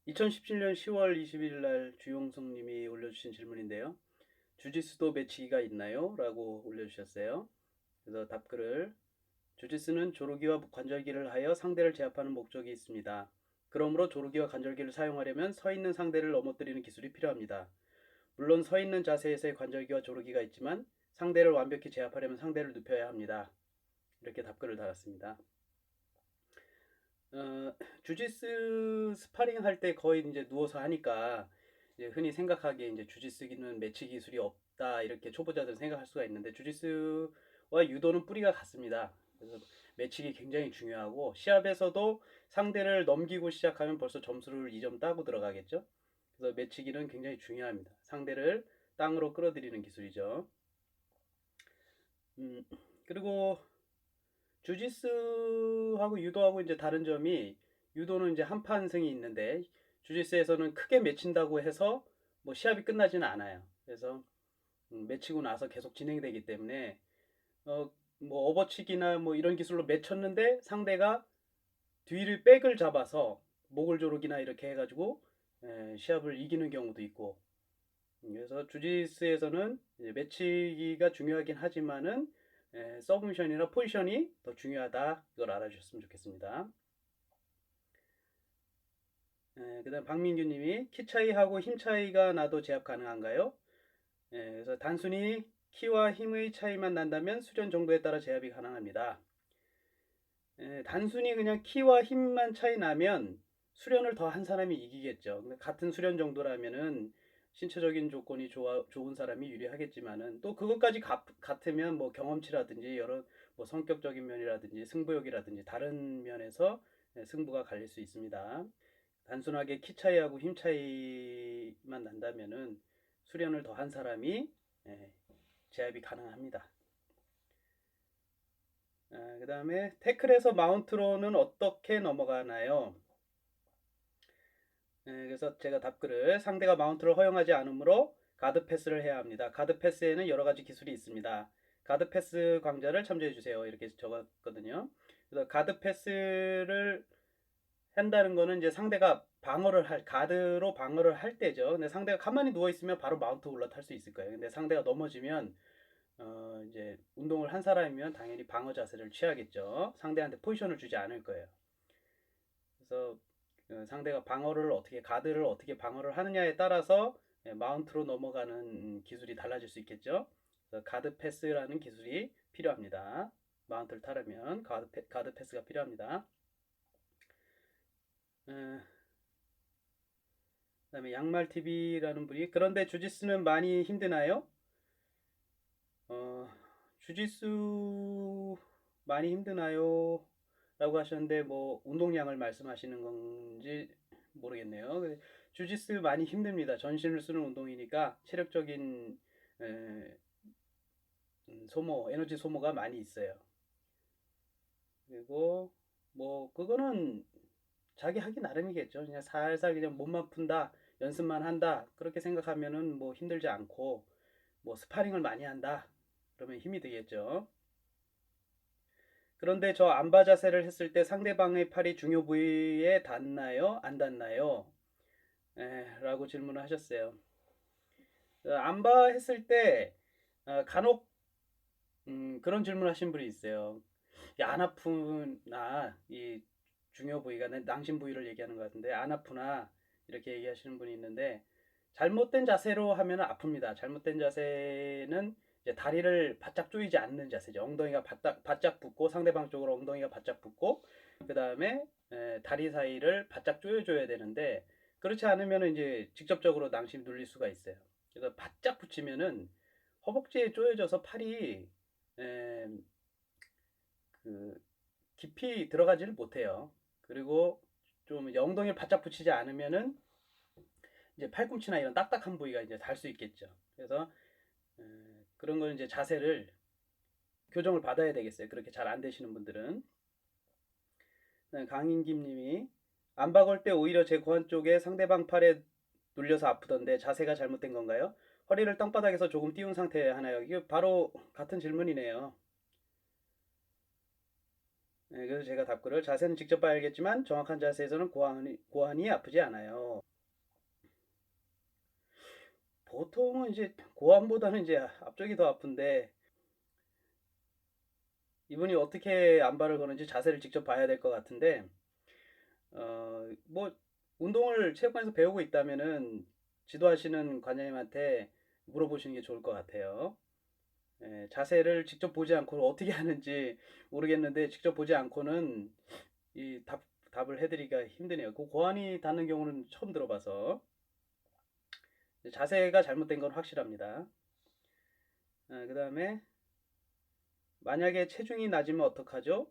2017년 10월 20일 날 주용성 님이 올려주신 질문인데요. 주짓수도 매치기가 있나요? 라고 올려주셨어요. 그래서 답글을 주짓수는 조르기와 관절기를 하여 상대를 제압하는 목적이 있습니다. 그러므로 조르기와 관절기를 사용하려면 서 있는 상대를 넘어뜨리는 기술이 필요합니다. 물론 서 있는 자세에서의 관절기와 조르기가 있지만 상대를 완벽히 제압하려면 상대를 눕혀야 합니다. 이렇게 답글을 달았습니다. 어, 주짓수 스파링 할 때 거의 이제 누워서 하니까 이제 흔히 생각하기에 이제 주짓수기는 매치 기술이 없다 이렇게 초보자들은 생각할 수가 있는데 주짓수와 유도는 뿌리가 같습니다. 그래서 매치기 굉장히 중요하고 시합에서도 상대를 넘기고 시작하면 벌써 점수를 2점 따고 들어가겠죠. 그래서 매치기는 굉장히 중요합니다. 상대를 땅으로 끌어들이는 기술이죠. 음, 그리고 주짓수하고 유도하고 이제 다른 점이 유도는 이제 한판승이 있는데 주짓수에서는 크게 맺힌다고 해서 뭐 시합이 끝나지는 않아요. 그래서 맺히고 나서 계속 진행되기 때문에 뭐 업어치기나 뭐 이런 기술로 맺혔는데 상대가 뒤를 백을 잡아서 목을 조르기나 이렇게 해가지고 시합을 이기는 경우도 있고 그래서 주짓수에서는 매치기가 중요하긴 하지만은 서브미션이나 포지션이 더 중요하다. 이걸 알아주셨으면 좋겠습니다. 그다음 박민규님이 키 차이하고 힘 차이가 나도 제압 가능한가요? 그래서 단순히 키와 힘의 차이만 난다면 수련 정도에 따라 제압이 가능합니다. 단순히 그냥 키와 힘만 차이 나면 수련을 더 한 사람이 이기겠죠. 같은 수련 정도라면은 신체적인 조건이 좋은 사람이 유리하겠지만은 또 그것까지 같으면 뭐 경험치라든지 여러 뭐 성격적인 면이라든지 승부욕이라든지 다른 면에서 승부가 갈릴 수 있습니다. 단순하게 키 차이하고 힘 차이만 난다면은 수련을 더 한 사람이 제압이 가능합니다. 그 다음에 태클에서 마운트로는 어떻게 넘어가나요? 그래서 제가 답글을 상대가 마운트를 허용하지 않으므로 가드 패스를 해야 합니다. 가드 패스에는 여러 가지 기술이 있습니다. 가드 패스 강좌를 참조해 주세요. 이렇게 적었거든요. 그래서 가드 패스를 한다는 거는 이제 상대가 가드로 방어를 할 때죠. 근데 상대가 가만히 누워 있으면 바로 마운트 올라탈 수 있을 거예요. 근데 상대가 넘어지면 이제 운동을 한 사람이면 당연히 방어 자세를 취하겠죠. 상대한테 포지션을 주지 않을 거예요. 그래서 상대가 가드를 어떻게 방어를 하느냐에 따라서 마운트로 넘어가는 기술이 달라질 수 있겠죠. 그래서 가드 패스라는 기술이 필요합니다. 마운트를 타려면 가드 패스가 필요합니다. 그다음에 양말TV라는 분이 그런데 주짓수는 많이 힘드나요? 주짓수 많이 힘드나요? 라고 하셨는데 뭐 운동량을 말씀하시는 건지 모르겠네요. 주짓수 많이 힘듭니다. 전신을 쓰는 운동이니까 체력적인 에너지 소모가 많이 있어요. 그리고 뭐 그거는 자기 하기 나름이겠죠. 그냥 살살 그냥 몸만 푼다, 연습만 한다 그렇게 생각하면은 뭐 힘들지 않고 뭐 스파링을 많이 한다 그러면 힘이 되겠죠. 그런데 저 안바 자세를 했을 때 상대방의 팔이 중요 부위에 닿나요? 안 닿나요? 라고 질문을 하셨어요. 안바 했을 때 간혹 그런 질문 하신 분이 있어요. 야, 안 아프나 이 중요 부위가 낭심 부위를 얘기하는 것 같은데 안 아프나 이렇게 얘기하시는 분이 있는데 잘못된 자세로 하면 아픕니다. 잘못된 자세는 이제 다리를 바짝 조이지 않는 자세죠. 엉덩이가 바짝 붙고 상대방 쪽으로 엉덩이가 바짝 붙고 그 다음에 다리 사이를 바짝 조여줘야 되는데 그렇지 않으면 이제 직접적으로 낭심 눌릴 수가 있어요. 그래서 바짝 붙이면은 허벅지에 조여져서 팔이 에, 그 깊이 들어가지를 못해요. 그리고 좀 엉덩이를 바짝 붙이지 않으면은 이제 팔꿈치나 이런 딱딱한 부위가 이제 닿을 수 있겠죠. 그래서 그런 걸 이제 자세를 교정을 받아야 되겠어요. 그렇게 잘 안 되시는 분들은. 강인김 님이 안 박을 때 오히려 제 고환 쪽에 상대방 팔에 눌려서 아프던데 자세가 잘못된 건가요? 허리를 땅바닥에서 조금 띄운 상태에 하나요? 이게 바로 같은 질문이네요. 그래서 제가 답글을 자세는 직접 봐야겠지만 정확한 자세에서는 고환이 아프지 않아요. 보통은 이제 고환보다는 이제 앞쪽이 더 아픈데 이분이 어떻게 안발을 거는지 자세를 직접 봐야 될 것 같은데 뭐 운동을 체육관에서 배우고 있다면은 지도하시는 관장님한테 물어보시는 게 좋을 것 같아요. 자세를 직접 보지 않고 어떻게 하는지 모르겠는데 직접 보지 않고는 이 답을 해드리기가 힘드네요. 그 고환이 닿는 경우는 처음 들어봐서 자세가 잘못된 건 확실합니다. 그 다음에 만약에 체중이 낮으면 어떡하죠?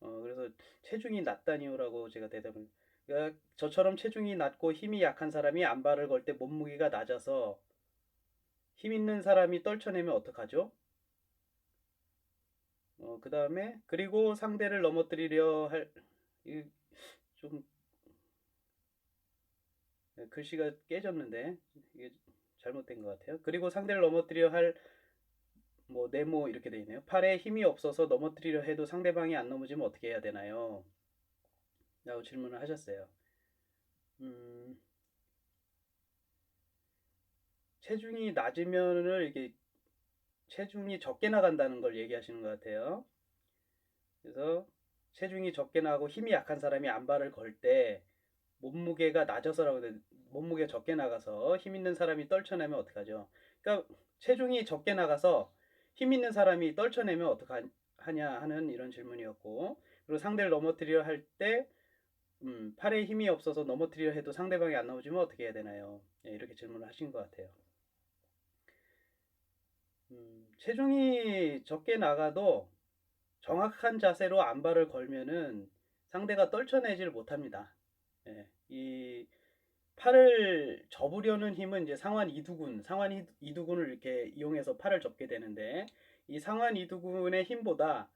그래서 체중이 낮다니요라고 제가 대답을. 그러니까 저처럼 체중이 낮고 힘이 약한 사람이 안발을 걸 때 몸무게가 낮아서 힘 있는 사람이 떨쳐내면 어떡하죠? 그 다음에 그리고 상대를 넘어뜨리려 할, 좀 글씨가 깨졌는데 이게 잘못된 것 같아요. 그리고 상대를 넘어뜨려 할 뭐 네모 이렇게 돼 있네요. 팔에 힘이 없어서 넘어뜨리려 해도 상대방이 안 넘어지면 어떻게 해야 되나요? 라고 질문을 하셨어요. 음, 체중이 낮으면은 이게 체중이 적게 나간다는 걸 얘기하시는 것 같아요. 그래서 체중이 적게 나고 힘이 약한 사람이 안발을 걸 때 몸무게가 낮아서라고 몸무게가 적게 나가서 힘 있는 사람이 떨쳐내면 어떡하죠? 그러니까 체중이 적게 나가서 힘 있는 사람이 떨쳐내면 어떡하냐 하는 이런 질문이었고, 그리고 상대를 넘어뜨리려 할 때 팔에 힘이 없어서 넘어뜨리려 해도 상대방이 안 넘어지면 어떻게 해야 되나요? 이렇게 질문을 하신 것 같아요. 체중이 적게 나가도 정확한 자세로 안발을 걸면은 상대가 떨쳐내질 못합니다. 이 팔을 접으려는 힘은 이제 상완 이두근을 이렇게 이용해서 팔을 접게 되는데 이 상완 이두근의 힘보다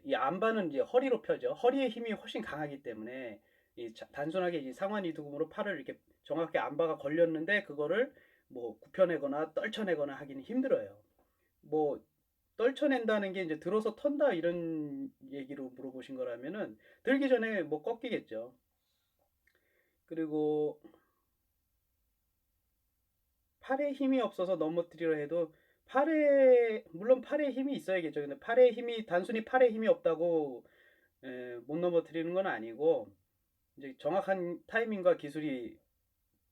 이 안발은 이제 허리로 펴죠. 허리의 힘이 훨씬 강하기 때문에 단순하게 이 상완 이두근으로 팔을 이렇게 정확하게 안바가 걸렸는데 그거를 뭐 굽혀내거나 떨쳐내거나 하기는 힘들어요. 뭐 떨쳐낸다는 게 이제 들어서 턴다 이런 얘기로 물어보신 거라면은 들기 전에 뭐 꺾이겠죠. 그리고 팔에 힘이 없어서 넘어뜨리려 해도 물론 팔에 힘이 있어야겠죠. 근데 팔에 힘이 단순히 팔에 힘이 없다고 못 넘어뜨리는 건 아니고 이제 정확한 타이밍과 기술이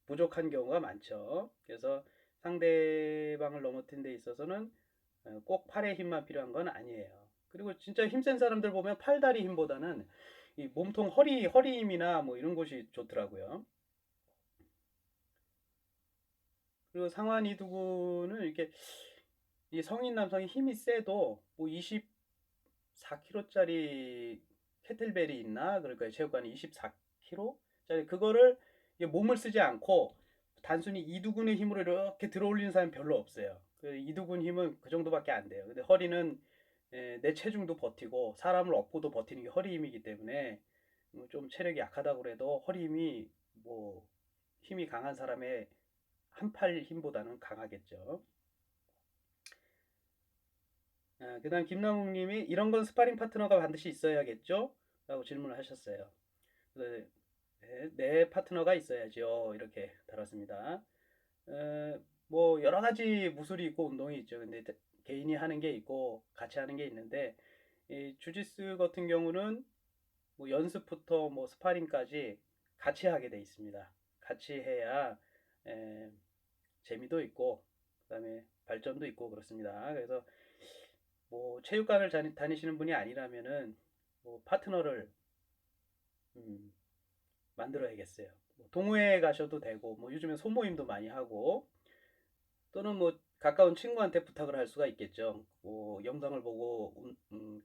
부족한 경우가 많죠. 그래서 상대방을 넘어뜨리는 데 있어서는 꼭 팔의 힘만 필요한 건 아니에요. 그리고 진짜 힘센 사람들 보면 팔다리 힘보다는 이 몸통 허리 힘이나 뭐 이런 곳이 좋더라고요. 그리고 상완 이두근은 이렇게 이 성인 남성이 힘이 세도 뭐 24kg짜리 케틀벨이 있나 그럴 거예요. 체육관에 24kg짜리 그거를 몸을 쓰지 않고 단순히 이두근의 힘으로 이렇게 들어올리는 사람이 별로 없어요. 그 이두근 힘은 그 정도밖에 안 돼요. 근데 허리는 내 체중도 버티고 사람을 업고도 버티는 게 허리 힘이기 때문에 좀 체력이 약하다고 그래도 허리 힘이 뭐 힘이 강한 사람의 한 팔 힘보다는 강하겠죠. 그다음 김남욱님이 이런 건 스파링 파트너가 반드시 있어야겠죠? 라고 질문을 하셨어요. 그래서 네, 파트너가 있어야죠. 이렇게 달았습니다. 뭐 여러 가지 무술이 있고 운동이 있죠. 근데 개인이 하는 게 있고 같이 하는 게 있는데 이 주짓수 같은 경우는 뭐 연습부터 뭐 스파링까지 같이 하게 돼 있습니다. 같이 해야 에, 재미도 있고 그다음에 발전도 있고 그렇습니다. 그래서 뭐 체육관을 다니시는 분이 아니라면은 뭐 파트너를 음, 만들어야겠어요. 뭐 동호회 가셔도 되고 뭐 요즘에 소모임도 많이 하고 또는 뭐 가까운 친구한테 부탁을 할 수가 있겠죠. 뭐 영상을 보고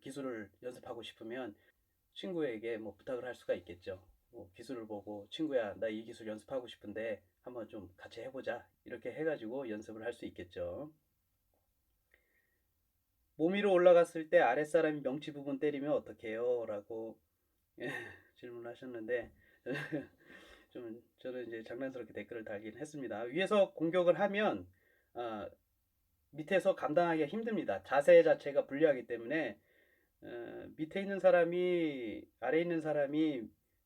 기술을 연습하고 싶으면 친구에게 뭐 부탁을 할 수가 있겠죠. 뭐 기술을 보고 친구야 나 이 기술 연습하고 싶은데 한번 좀 같이 해보자 이렇게 해가지고 연습을 할 수 있겠죠. 몸 위로 올라갔을 때 아랫사람이 명치 부분 때리면 어떡해요? 라고 질문하셨는데 좀 저는 이제 장난스럽게 댓글을 달긴 했습니다. 위에서 공격을 하면 어, 밑에서 감당하기가 힘듭니다. 자세 자체가 불리하기 때문에 밑에 있는 사람이 아래 있는 사람이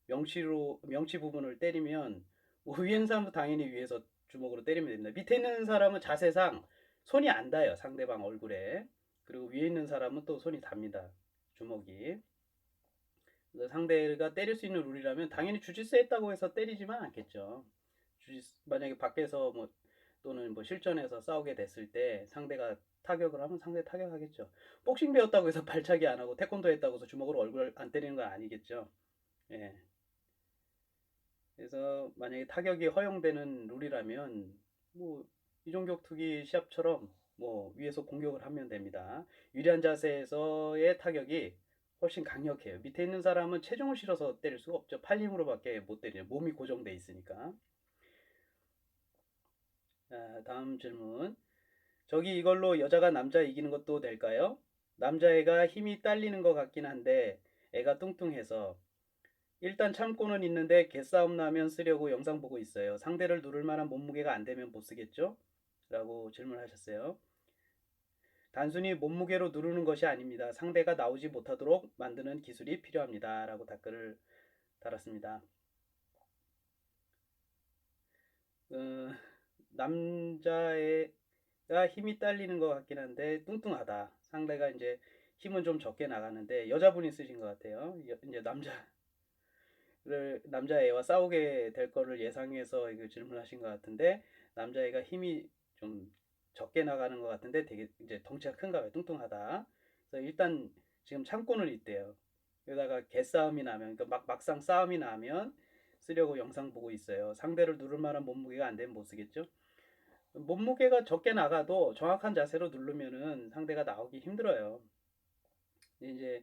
명치 부분을 때리면 위에 있는 사람도 당연히 위에서 주먹으로 때리면 됩니다. 밑에 있는 사람은 자세상 손이 안 닿아요. 상대방 얼굴에. 그리고 위에 있는 사람은 또 손이 닿습니다. 주먹이. 상대가 때릴 수 있는 룰이라면 당연히 주짓수 했다고 해서 때리지만 않겠죠. 만약에 밖에서 뭐 또는 뭐 실전에서 싸우게 됐을 때 상대가 타격을 하면 상대 타격하겠죠. 복싱 배웠다고 해서 발차기 안 하고 태권도 했다고 해서 주먹으로 얼굴 안 때리는 건 아니겠죠. 예. 그래서 만약에 타격이 허용되는 룰이라면 뭐 이종격 투기 시합처럼 뭐 위에서 공격을 하면 됩니다. 유리한 자세에서의 타격이 훨씬 강력해요. 밑에 있는 사람은 체중을 실어서 때릴 수가 없죠. 팔 힘으로밖에 못 때려요. 몸이 고정돼 있으니까. 다음 질문. 저기 이걸로 여자가 남자 이기는 것도 될까요? 남자애가 힘이 딸리는 것 같긴 한데 애가 뚱뚱해서 일단 참고는 있는데 개싸움 나면 쓰려고 영상 보고 있어요. 상대를 누를 만한 몸무게가 안 되면 못 쓰겠죠? 라고 질문하셨어요. 단순히 몸무게로 누르는 것이 아닙니다. 상대가 나오지 못하도록 만드는 기술이 필요합니다. 라고 댓글을 달았습니다. 어, 남자애가 힘이 딸리는 것 같긴 한데 뚱뚱하다. 상대가 이제 힘은 좀 적게 나가는데 여자분이 쓰신 것 같아요. 이제 남자애와 싸우게 될 거를 예상해서 이거 질문하신 것 같은데 남자애가 힘이 좀 적게 나가는 것 같은데 되게 이제 덩치가 큰가 봐요. 뚱뚱하다. 그래서 일단 지금 참고는 있대요. 여기다가 개싸움이 나면 그러니까 막상 싸움이 나면 쓰려고 영상 보고 있어요. 상대를 누를 만한 몸무게가 안 되면 못 쓰겠죠. 몸무게가 적게 나가도 정확한 자세로 누르면은 상대가 나오기 힘들어요. 이제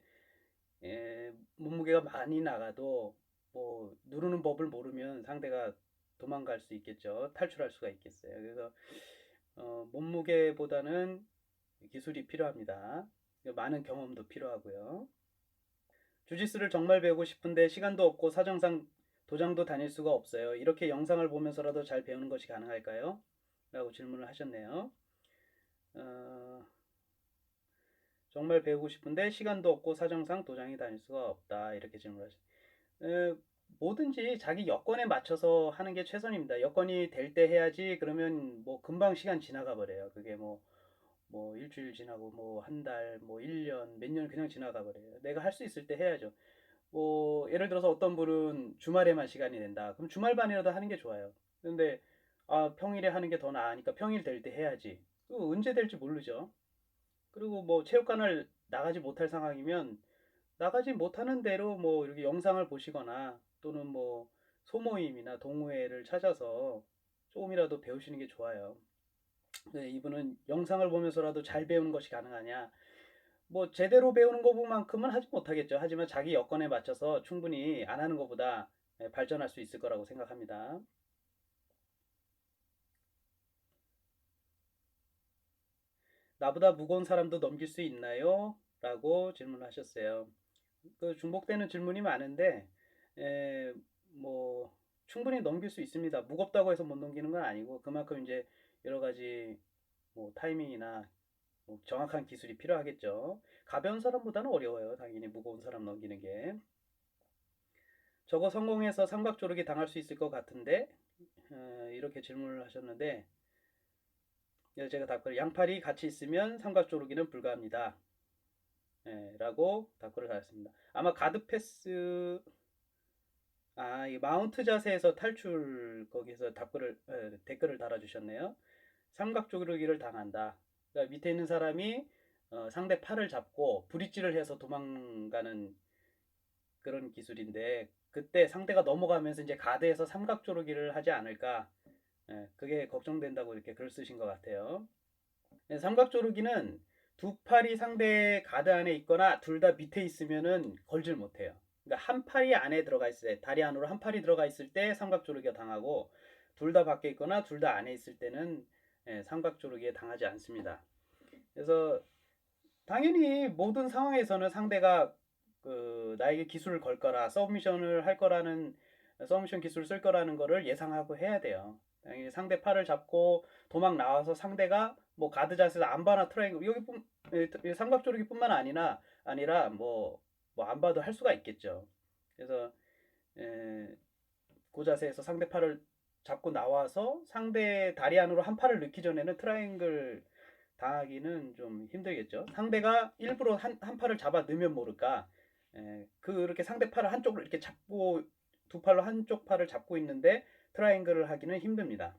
몸무게가 많이 나가도 뭐 누르는 법을 모르면 상대가 도망갈 수 있겠죠. 탈출할 수가 있겠어요. 그래서 몸무게보다는 기술이 필요합니다. 많은 경험도 필요하고요. 주짓수를 정말 배우고 싶은데 시간도 없고 사정상 도장도 다닐 수가 없어요. 이렇게 영상을 보면서라도 잘 배우는 것이 가능할까요? 라고 질문을 하셨네요. 어, 정말 배우고 싶은데 시간도 없고 사정상 도장이 다닐 수가 없다. 이렇게 질문하셨어요. 뭐든지 자기 여건에 맞춰서 하는 게 최선입니다. 여건이 될 때 해야지 그러면 뭐 금방 시간 지나가 버려요. 그게 뭐 일주일 지나고 뭐 한 달, 뭐 1년, 몇 년 그냥 지나가 버려요. 내가 할 수 있을 때 해야죠. 뭐 예를 들어서 어떤 분은 주말에만 시간이 된다. 그럼 주말반이라도 하는 게 좋아요. 근데 평일에 하는 게 더 나으니까 평일 될 때 해야지. 또 언제 될지 모르죠. 그리고 뭐 체육관을 나가지 못할 상황이면 나가지 못하는 대로 뭐 이렇게 영상을 보시거나 또는 뭐 소모임이나 동호회를 찾아서 조금이라도 배우시는 게 좋아요. 네, 이분은 영상을 보면서라도 잘 배우는 것이 가능하냐? 뭐 제대로 배우는 것만큼은 하지 못하겠죠. 하지만 자기 여건에 맞춰서 충분히 안 하는 것보다 발전할 수 있을 거라고 생각합니다. 나보다 무거운 사람도 넘길 수 있나요? 라고 질문하셨어요. 그 중복되는 질문이 많은데 에, 뭐 충분히 넘길 수 있습니다. 무겁다고 해서 못 넘기는 건 아니고 그만큼 이제 여러 가지 뭐 타이밍이나 뭐 정확한 기술이 필요하겠죠. 가벼운 사람보다는 어려워요. 당연히 무거운 사람 넘기는 게. 저거 성공해서 삼각조르기 당할 수 있을 것 같은데 이렇게 질문을 하셨는데 제가 답글 양팔이 같이 있으면 삼각조르기는 불가합니다. 라고 답글을 달았습니다. 아마 가드 패스 이 마운트 자세에서 탈출 거기서 댓글을 달아주셨네요. 삼각조르기를 당한다. 그러니까 밑에 있는 사람이 상대 팔을 잡고 브릿지를 해서 도망가는 그런 기술인데 그때 상대가 넘어가면서 이제 가드에서 삼각조르기를 하지 않을까. 그게 걱정된다고 이렇게 글 쓰신 것 같아요. 삼각조르기는 두 팔이 상대 가드 안에 있거나 둘 다 밑에 있으면은 걸질 못해요. 그러니까 한 팔이 안에 들어가 있을 때, 다리 안으로 한 팔이 들어가 있을 때 삼각조르기가 당하고 둘 다 밖에 있거나 둘 다 안에 있을 때는 삼각조르기에 당하지 않습니다. 그래서 당연히 모든 상황에서는 상대가 나에게 기술을 걸 거라, 서브미션을 할 거라는, 서브미션 기술을 쓸 거라는 거를 예상하고 해야 돼요. 당연히 상대 팔을 잡고 도망 나와서 상대가 뭐 가드 자세에서 안바나 트라이앵글, 삼각조르기뿐만 아니라 아니라 뭐 안 봐도 할 수가 있겠죠. 그래서 에, 그 자세에서 상대 팔을 잡고 나와서 상대 다리 안으로 한 팔을 넣기 전에는 트라이앵글 당하기는 좀 힘들겠죠. 상대가 일부러 한 팔을 잡아 넣으면 모를까. 그렇게 상대 팔을 한쪽으로 이렇게 잡고 두 팔로 한쪽 팔을 잡고 있는데 트라이앵글을 하기는 힘듭니다.